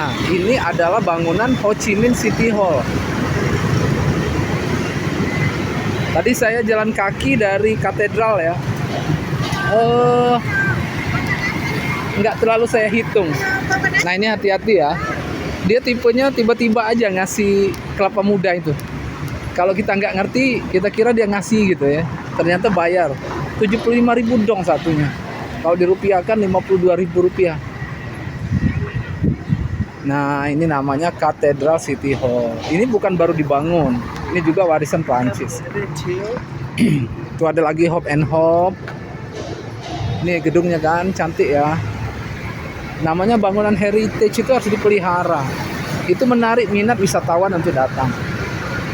Nah, ini adalah bangunan Ho Chi Minh City Hall. Tadi saya jalan kaki dari katedral ya. Nggak terlalu saya hitung. Nah, ini hati-hati ya. Dia tipenya tiba-tiba aja ngasih kelapa muda itu. Kalau kita nggak ngerti, kita kira dia ngasih gitu ya. Ternyata bayar 75.000 dong satunya. Kalau dirupiahkan 52.000 rupiah. Nah, ini namanya Cathedral City Hall. Ini bukan baru dibangun. Ini juga warisan Prancis. Itu ada lagi Hop and Hop. Ini gedungnya kan cantik ya. Namanya bangunan heritage, itu harus dipelihara. Itu menarik minat wisatawan untuk datang.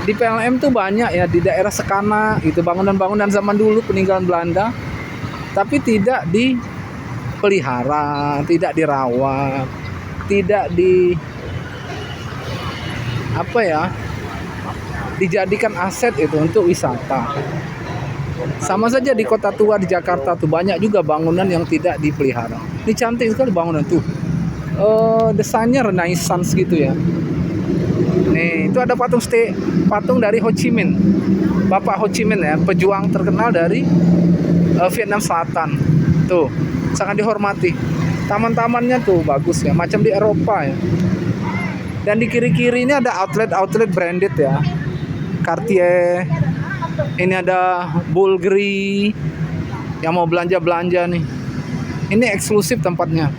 Di PLM tuh banyak ya, di daerah Sekana itu bangunan-bangunan zaman dulu peninggalan Belanda, tapi tidak dipelihara, tidak dirawat, tidak dijadikan aset itu untuk wisata. Sama saja di kota tua di Jakarta tuh banyak juga bangunan yang tidak dipelihara. Ini cantik sekali bangunan tuh. Desainnya Renaissance gitu ya. Nih, itu ada patung dari Ho Chi Minh. Bapak Ho Chi Minh ya, pejuang terkenal dari Vietnam Selatan. Tuh, sangat dihormati. Taman-tamannya tuh bagus ya, macam di Eropa ya. Dan di kiri-kiri ini ada outlet branded ya. Cartier. Ini ada Bulgari yang mau belanja-belanja nih. Ini eksklusif tempatnya.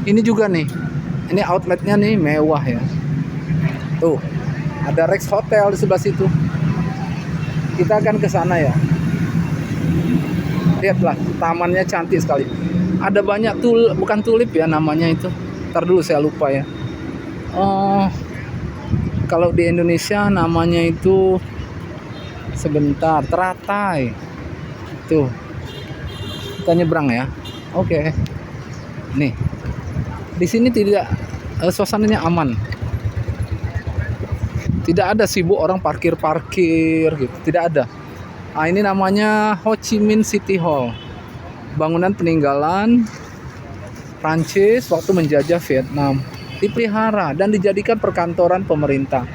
Ini juga nih. Ini outletnya nih mewah ya. Tuh, ada Rex Hotel di sebelah situ. Kita akan ke sana ya. Lihatlah, tamannya cantik sekali. Ada banyak bukan tulip ya namanya itu. Ntar dulu saya lupa ya. Kalau di Indonesia namanya itu sebentar, teratai. Tuh. Kita nyebrang ya. Oke. Nih. Di sini tidak suasananya aman. Tidak ada sibuk orang parkir gitu, tidak ada. Nah, ini namanya Ho Chi Minh City Hall. Bangunan peninggalan Prancis waktu menjajah Vietnam. Dipelihara dan dijadikan perkantoran pemerintah.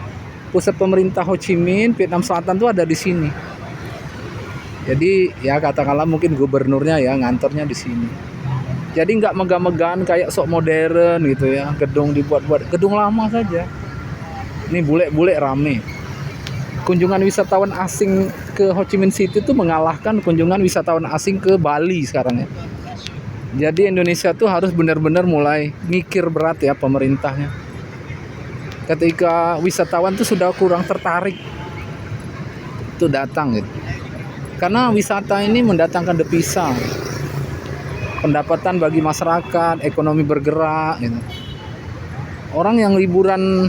Pusat pemerintah Ho Chi Minh, Vietnam Selatan tuh ada di sini. Jadi ya katakanlah mungkin gubernurnya ya ngantornya di sini. Jadi nggak megah-megahan kayak sok modern gitu ya. Gedung dibuat-buat, gedung lama saja. Ini bule-bule rame. Kunjungan wisatawan asing ke Ho Chi Minh City itu mengalahkan kunjungan wisatawan asing ke Bali sekarang ya. Jadi Indonesia tuh harus benar-benar mulai mikir berat ya pemerintahnya. Ketika wisatawan tuh sudah kurang tertarik tuh datang gitu. Karena wisata ini mendatangkan devisa, pendapatan bagi masyarakat, ekonomi bergerak gitu. Orang yang liburan,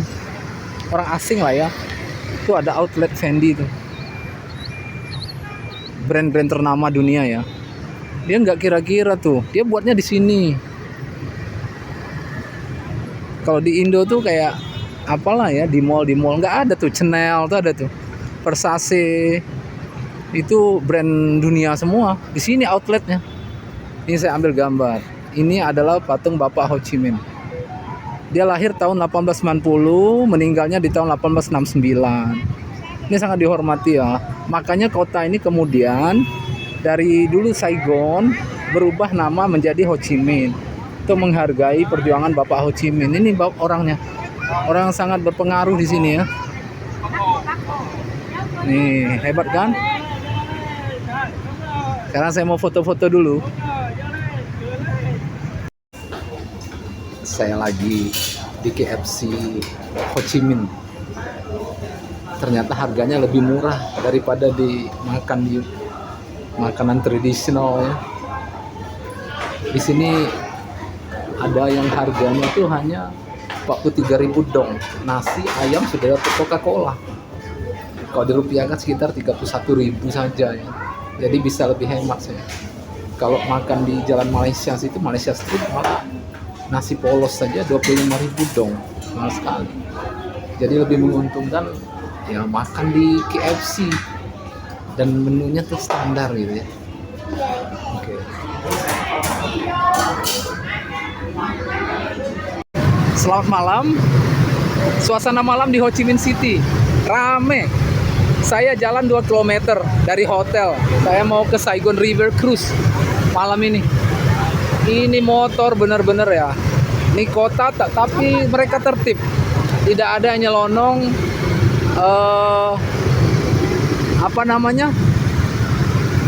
orang asing lah ya, itu ada outlet Fendi itu, brand-brand ternama dunia ya. Dia nggak kira-kira tuh, dia buatnya di sini. Kalau di Indo tuh kayak apalah ya, di mall nggak ada tuh. Chanel tuh ada tuh, Versace, itu brand dunia semua. Di sini outletnya. Ini saya ambil gambar. Ini adalah patung Bapak Ho Chi Minh. Dia lahir tahun 1890, meninggalnya di tahun 1869. Ini sangat dihormati ya. Makanya kota ini kemudian dari dulu Saigon berubah nama menjadi Ho Chi Minh. Itu menghargai perjuangan Bapak Ho Chi Minh. Ini orangnya. Orang yang sangat berpengaruh di sini ya. Nih, hebat kan? Sekarang saya mau foto-foto dulu. Saya lagi di KFC Ho Chi Minh. Ternyata harganya lebih murah daripada di makanan tradisional ya. Di sini ada yang harganya itu hanya 43.000 dong. Nasi, ayam sudah dapat Coca-Cola. Kalau dirupiahkan sekitar 31.000 saja ya. Jadi bisa lebih hemat saya. Kalau makan di Jalan Malaysia situ, Malaysia Street, malah nasi polos saja 25.000 dong, mahal sekali. Jadi lebih menguntungkan ya makan di KFC dan menunya tuh standar gitu ya. Oke. Selamat malam. Suasana malam di Ho Chi Minh City. Rame. Saya jalan 2 km dari hotel. Saya mau ke Saigon River Cruise malam ini. Ini motor bener-bener ya. Ini kota tapi mereka tertib. Tidak ada yang nyelonong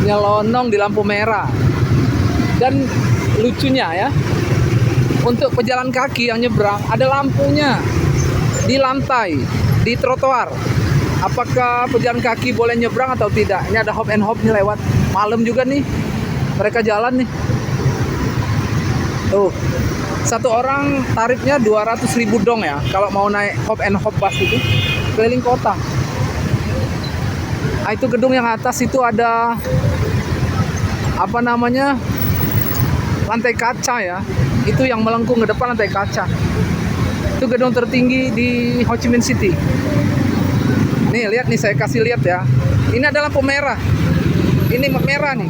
nyelonong di lampu merah. Dan lucunya ya, untuk pejalan kaki yang nyebrang ada lampunya di lantai, di trotoar. Apakah pejalan kaki boleh nyebrang atau tidak? Ini ada hop and hop nih lewat. Malam juga nih mereka jalan nih. Tuh, satu orang tarifnya 200.000 dong ya kalau mau naik hop and hop bus itu keliling kota. Nah, itu gedung yang atas itu ada lantai kaca ya. Itu yang melengkung ke depan, lantai kaca. Itu gedung tertinggi di Ho Chi Minh City. Nih lihat nih, saya kasih lihat ya. Ini adalah lampu merah. Ini merah nih.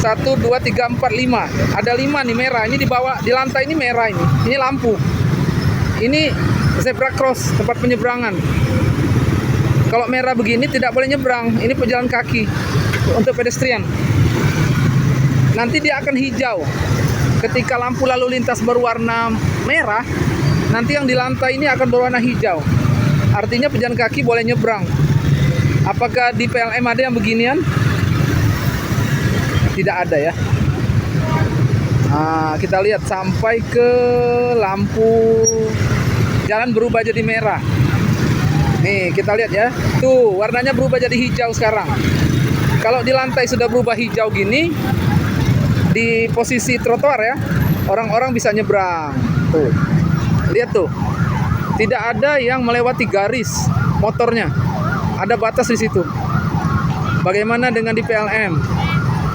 1, 2, 3, 4, 5. Ada 5 nih merah. Ini di bawah, di lantai ini merah ini. Ini lampu. Ini zebra cross, tempat penyeberangan. Kalau merah begini tidak boleh nyebrang. Ini pejalan kaki untuk pedestrian. Nanti dia akan hijau. Ketika lampu lalu lintas berwarna merah, nanti yang di lantai ini akan berwarna hijau. Artinya pejalan kaki boleh nyebrang. Apakah di PLM ada yang beginian? Tidak ada ya. Nah, kita lihat sampai ke lampu jalan berubah jadi merah. Nih, kita lihat ya. Tuh, warnanya berubah jadi hijau sekarang. Kalau di lantai sudah berubah hijau gini, di posisi trotoar ya, orang-orang bisa nyebrang. Tuh. Lihat tuh. Tidak ada yang melewati garis motornya. Ada batas di situ. Bagaimana dengan di PLM?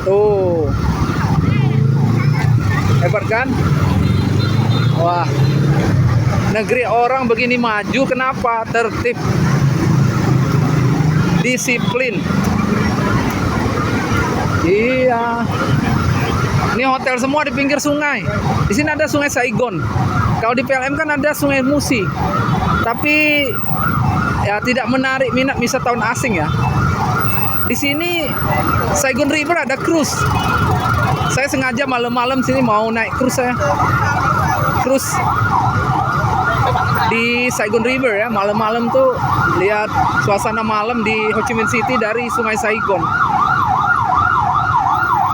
Tuh. Hebat kan? Wah. Negeri orang begini maju, kenapa? Tertib. Disiplin. Iya. Ini hotel semua di pinggir sungai. Di sini ada Sungai Saigon. Kalau di PLM kan ada Sungai Musi. Tapi ya tidak menarik minat wisatawan asing ya. Di sini Saigon River ada cruise. Saya sengaja malam-malam sini mau naik cruise saya. Cruise di Saigon River ya. Malam-malam tuh lihat suasana malam di Ho Chi Minh City dari Sungai Saigon.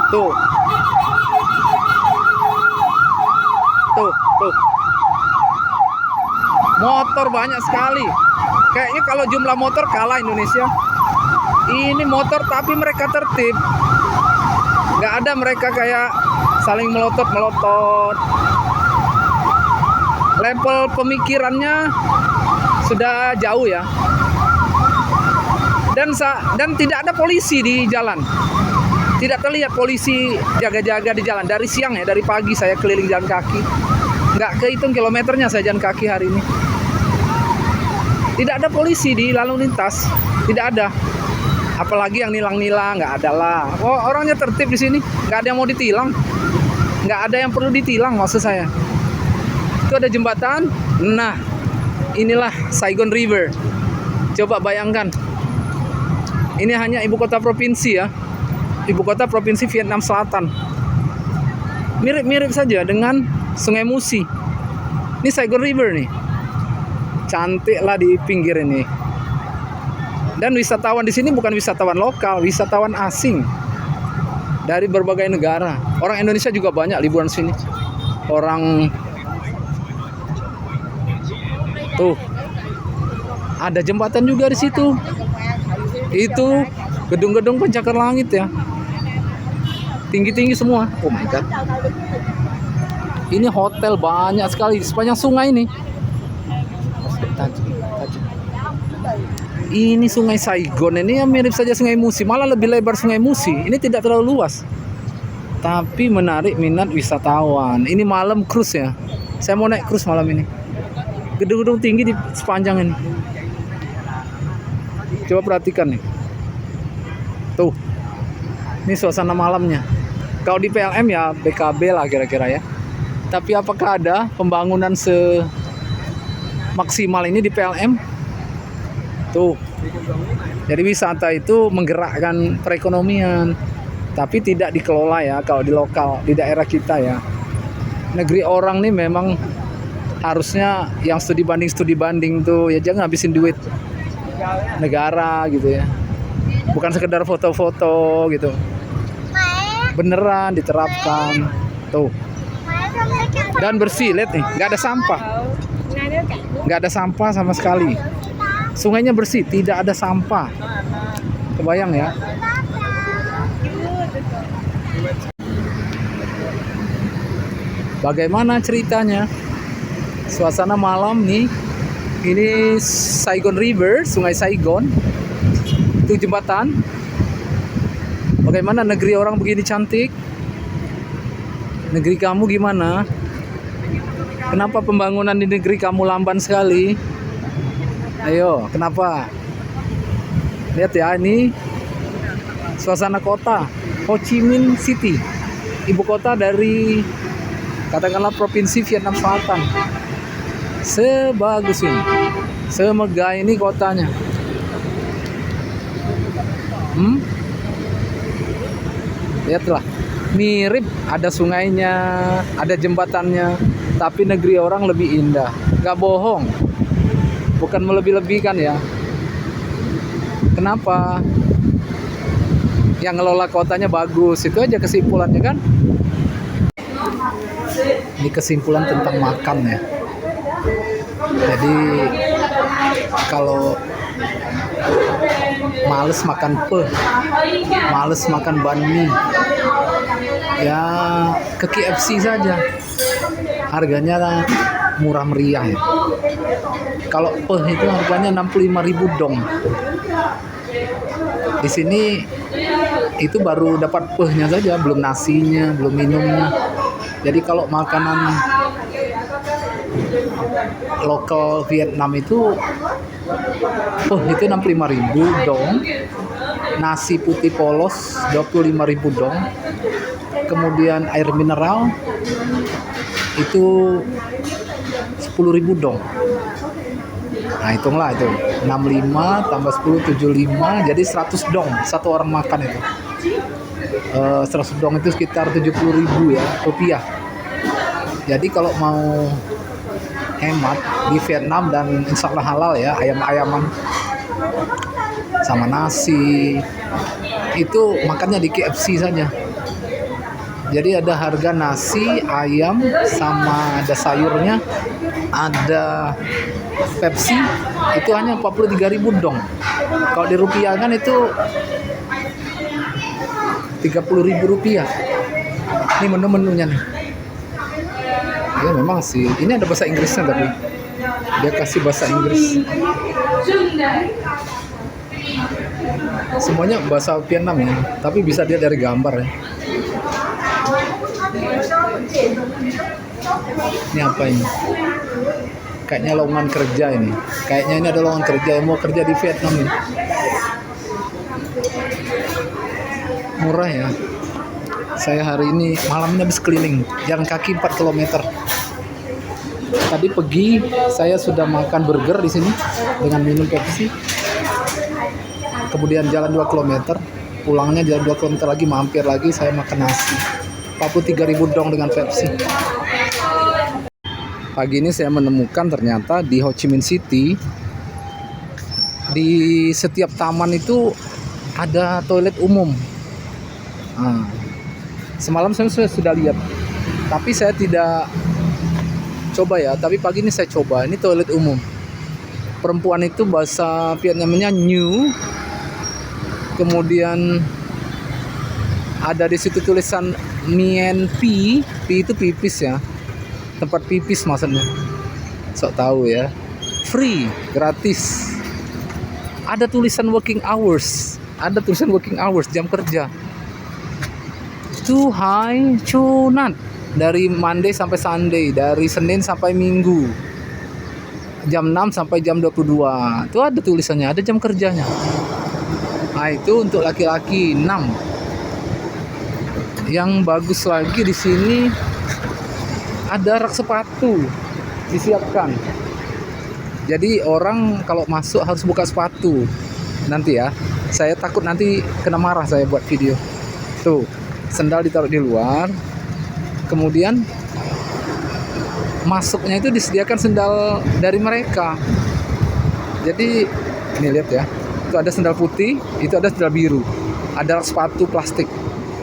Tuh. Tuh. Motor banyak sekali. Kayaknya kalau jumlah motor kalah Indonesia. Ini motor tapi mereka tertib. Nggak ada mereka kayak saling melotot-melotot. Level pemikirannya sudah jauh ya. Dan tidak ada polisi di jalan. Tidak terlihat polisi jaga-jaga di jalan. Dari siang ya, dari pagi saya keliling jalan kaki. Nggak kehitung kilometernya saya jalan kaki hari ini. Tidak ada polisi di lalu lintas. Tidak ada. Apalagi yang nilang-nilang, nggak ada lah. Oh, orangnya tertib di sini. Nggak ada yang mau ditilang. Nggak ada yang perlu ditilang maksud saya. Itu ada jembatan. Nah, inilah Saigon River. Coba bayangkan. Ini hanya ibu kota provinsi ya. Ibu kota provinsi Vietnam Selatan. Mirip-mirip saja dengan Sungai Musi. Ini Saigon River nih. Cantik lah di pinggir ini. Dan wisatawan di sini bukan wisatawan lokal, wisatawan asing dari berbagai negara. Orang Indonesia juga banyak liburan sini. Orang tuh ada jembatan juga di situ. Itu gedung-gedung pencakar langit ya. Tinggi-tinggi semua. Oh my god. Ini hotel banyak sekali sepanjang sungai ini. Ini Sungai Saigon ini yang mirip saja Sungai Musi, malah lebih lebar Sungai Musi. Ini tidak terlalu luas, tapi menarik minat wisatawan. Ini malam cruise ya. Saya mau naik cruise malam ini. Gedung-gedung tinggi di sepanjang ini. Coba perhatikan nih. Tuh. Ini suasana malamnya. Kalau di PLM ya BKB lah kira-kira ya. Tapi apakah ada pembangunan maksimal ini di PLM. Tuh. Jadi wisata itu menggerakkan perekonomian, tapi tidak dikelola ya kalau di lokal, di daerah kita ya. Negeri orang nih memang harusnya yang studi banding tuh ya jangan habisin duit negara gitu ya. Bukan sekedar foto-foto gitu. Beneran diterapkan. Tuh. Dan bersih, lihat nih, nggak ada sampah. Nggak ada sampah sama sekali. Sungainya bersih, tidak ada sampah. Kebayang ya? Bagaimana ceritanya? Suasana malam nih. Ini Saigon River, Sungai Saigon. Itu jembatan. Bagaimana negeri orang begini cantik? Negeri kamu gimana? Kenapa pembangunan di negeri kamu lamban sekali? Ayo, kenapa? Lihat ya, ini suasana kota Ho Chi Minh City, ibu kota dari katakanlah provinsi Vietnam Selatan. Sebagus ini, semegah ini kotanya. Lihatlah, mirip, ada sungainya, ada jembatannya, tapi negeri orang lebih indah. Gak bohong, bukan melebih-lebihkan ya. Kenapa? Yang ngelola kotanya bagus, itu aja kesimpulannya kan. Ini kesimpulan tentang makan ya. Jadi kalau males makan males makan banh mi, ya ke KFC saja. Harganya murah meriah ya. Kalau itu harganya 65.000 dong. Di sini itu baru dapat nya saja, belum nasinya, belum minumnya. Jadi kalau makanan lokal Vietnam itu itu 65.000 dong. Nasi putih polos 25.000 dong. Kemudian air mineral itu 10.000 dong. Nah hitunglah itu 65 tambah 10 75, jadi 100 dong satu orang makan itu. 100 dong itu sekitar 70.000 ya rupiah. Jadi kalau mau hemat di Vietnam dan insya Allah halal ya, ayam-ayaman sama nasi itu makannya di KFC saja. Jadi ada harga nasi, ayam, sama ada sayurnya, ada Pepsi, itu hanya 43.000 dong. Kalau dirupiahkan itu 30.000 rupiah. Ini menu-menunya nih. Ya memang sih, ini ada bahasa Inggrisnya tapi dia kasih bahasa Inggris. Semuanya bahasa Vietnam ya, tapi bisa dia dari gambar ya. Ini apa ini? Kayaknya lowongan kerja ini. Kayaknya ini ada lowongan kerja yang mau kerja di Vietnam ini. Murah ya. Saya hari ini malamnya habis keliling, jalan kaki 4 km. Tadi pagi saya sudah makan burger di sini dengan minum Pepsi. Kemudian jalan 2 km, pulangnya jalan 2 km lagi, mampir lagi saya makan nasi. 43.000 dong dengan Pepsi. Pagi ini saya menemukan ternyata di Ho Chi Minh City, di setiap taman itu ada toilet umum. Nah, semalam saya sudah lihat, tapi saya tidak coba ya. Tapi pagi ini saya coba. Ini toilet umum. Perempuan itu bahasa Vietnamnya Nhu. Kemudian ada di situ tulisan Mien Pi. Pi itu pipis ya. Tempat pipis maksudnya. Sok tahu ya. Free, gratis. Ada tulisan working hours. Ada tulisan working hours, jam kerja. Hai Cunat, dari Monday sampai Sunday, dari Senin sampai Minggu, jam 6 sampai jam 22. Itu ada tulisannya, ada jam kerjanya. Nah itu untuk laki-laki 6. Yang bagus lagi di sini ada rak sepatu disiapkan. Jadi orang kalau masuk harus buka sepatu. Nanti ya, saya takut nanti kena marah saya buat video. Tuh, sendal ditaruh di luar. Kemudian masuknya itu disediakan sendal dari mereka. Jadi ini lihat ya, itu ada sendal putih, itu ada sendal biru, ada sepatu plastik.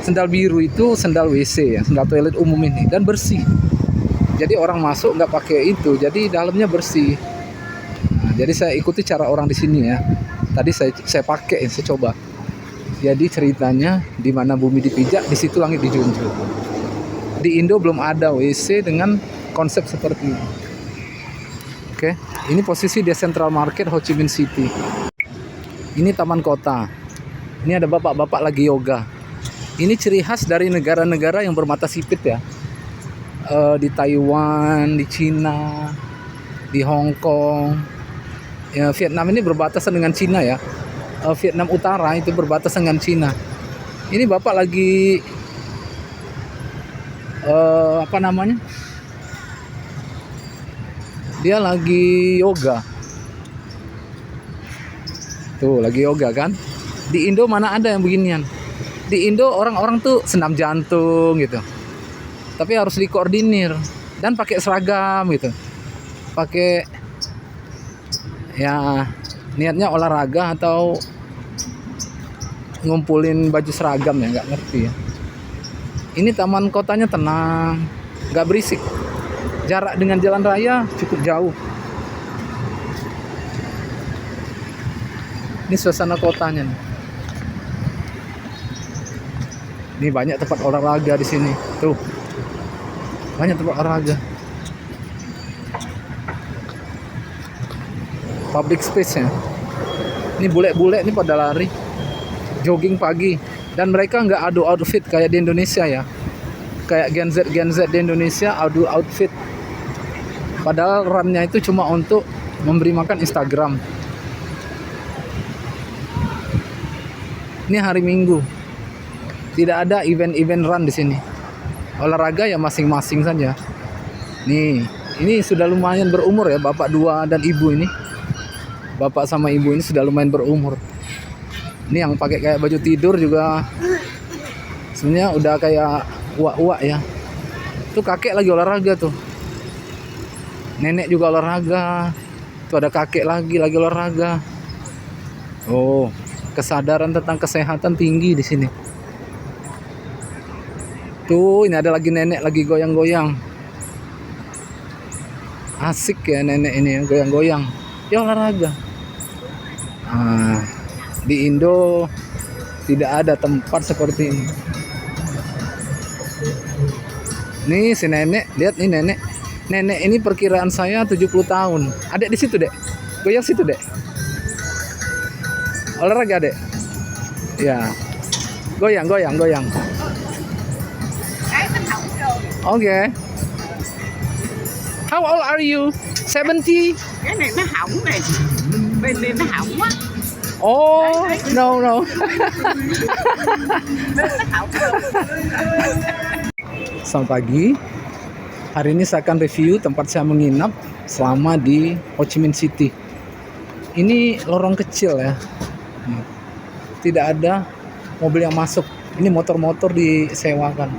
Sendal biru itu sendal WC ya, sendal toilet umum ini, dan bersih. Jadi orang masuk nggak pakai itu, jadi dalamnya bersih. Nah, jadi saya ikuti cara orang di sini ya. Tadi saya pakai, saya coba. Jadi ceritanya di mana bumi dipijak, di situ langit dijunjung. Di Indo belum ada WC dengan konsep seperti ini. Oke, ini posisi di Central Market Ho Chi Minh City. Ini taman kota. Ini ada bapak-bapak lagi yoga. Ini ciri khas dari negara-negara yang bermata sipit ya. Di Taiwan, di Cina, di Hong Kong. Ya, Vietnam ini berbatasan dengan Cina ya. Vietnam Utara itu berbatasan dengan Cina. Ini bapak lagi apa namanya? Dia lagi yoga. Tuh, lagi yoga kan? Di Indo mana ada yang beginian? Di Indo orang-orang tuh senam jantung gitu. Tapi harus dikoordinir dan pakai seragam gitu. Pakai ya niatnya olahraga atau ngumpulin baju seragam ya, nggak ngerti ya. Ini taman kotanya tenang, nggak berisik. Jarak dengan jalan raya cukup jauh. Ini suasana kotanya nih. Ini banyak tempat olahraga di sini. Tuh. Banyak tempat olahraga. Public space ya. Ini bule-bule ini pada lari. Jogging pagi. Dan mereka nggak adu outfit kayak di Indonesia ya. Kayak Gen Z di Indonesia adu outfit. Padahal run-nya itu cuma untuk memberi makan Instagram. Ini hari Minggu. Tidak ada event-event run di sini. Olahraga ya masing-masing saja. Nih, ini sudah lumayan berumur ya, bapak dua dan ibu ini. Bapak sama ibu ini sudah lumayan berumur. Ini yang pakai kayak baju tidur juga sebenarnya udah kayak uak-uak ya. Tuh kakek lagi olahraga tuh. Nenek juga olahraga. Tuh ada kakek lagi olahraga. Oh, kesadaran tentang kesehatan tinggi di sini. Tuh, ini ada lagi nenek lagi goyang-goyang. Asik ya nenek ini goyang-goyang. Ya olahraga. Nah, di Indo tidak ada tempat seperti ini. Nih si nenek, lihat nih nenek. Nenek ini perkiraan saya 70 tahun. Adek di situ, Dek. Goyang situ, Dek. Olahraga, Dek. Ya. Goyang. Okay. How old are you? 70? Cái này nó hỏng này, bên đây nó hỏng quá. Oh, no. Bên nó hỏng rồi. Selamat pagi. Hari ini saya akan review tempat saya menginap selama di Ho Chi Minh City. Ini lorong kecil ya. Tidak ada mobil yang masuk. Ini motor-motor disewakan.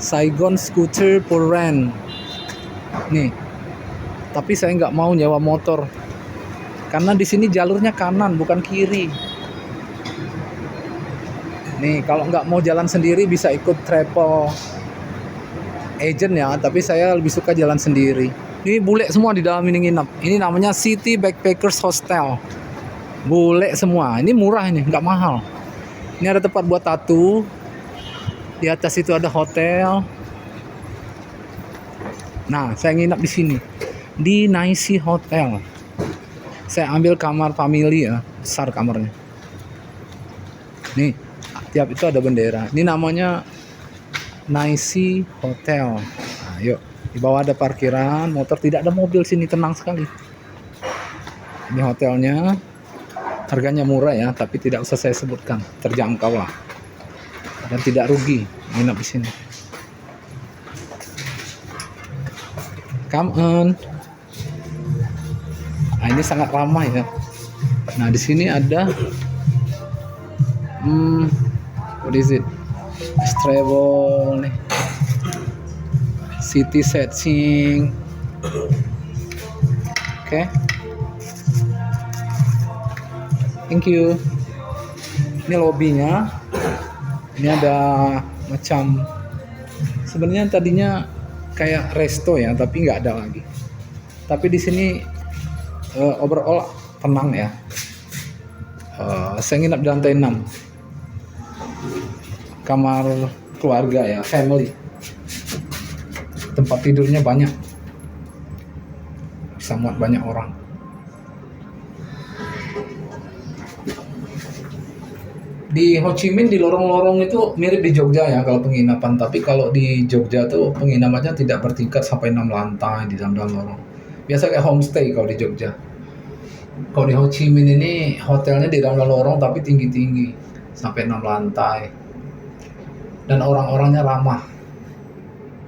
Saigon Scooter for Rent. Nih. Tapi saya nggak mau nyewa motor. Karena di sini jalurnya kanan bukan kiri. Nih, kalau nggak mau jalan sendiri bisa ikut travel agent ya, tapi saya lebih suka jalan sendiri. Ini bule semua di dalam ini nginap. Ini namanya City Backpackers Hostel. Bule semua. Ini murah ini, nggak mahal. Ini ada tempat buat tato. Di atas itu ada hotel. Nah, saya nginap di sini. Di Nice Hotel. Saya ambil kamar family ya, besar kamarnya. Nih, tiap itu ada bendera. Ini namanya Nice Hotel. Nah, yuk. Di bawah ada parkiran, motor, tidak ada mobil sini, tenang sekali. Ini hotelnya. Harganya murah ya, tapi tidak usah saya sebutkan. Terjangkau lah. Dan tidak rugi nginap di sini. Come on. ini sangat ramah ya. Nah, di sini ada what is it? Travel nih. City sightseeing. Oke. Thank you. Ini lobbynya. Ini ada macam, sebenarnya tadinya kayak resto ya, tapi nggak ada lagi. Tapi di sini overall tenang ya. Saya nginap di lantai 6. Kamar keluarga ya, family. Tempat tidurnya banyak. Bisa muat banyak orang. Di Ho Chi Minh di lorong-lorong itu mirip di Jogja ya kalau penginapan, tapi kalau di Jogja tuh penginapannya tidak bertingkat sampai 6 lantai di dalam lorong. Biasa kayak homestay kalau di Jogja. Kalau di Ho Chi Minh ini hotelnya di dalam lorong tapi tinggi-tinggi sampai 6 lantai. Dan orang-orangnya ramah.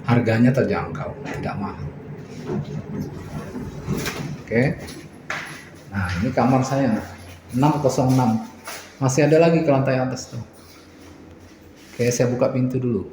Harganya terjangkau, tidak mahal. Oke. Nah, ini kamar saya 606. Masih ada lagi ke lantai atas tuh. Oke, saya buka pintu dulu.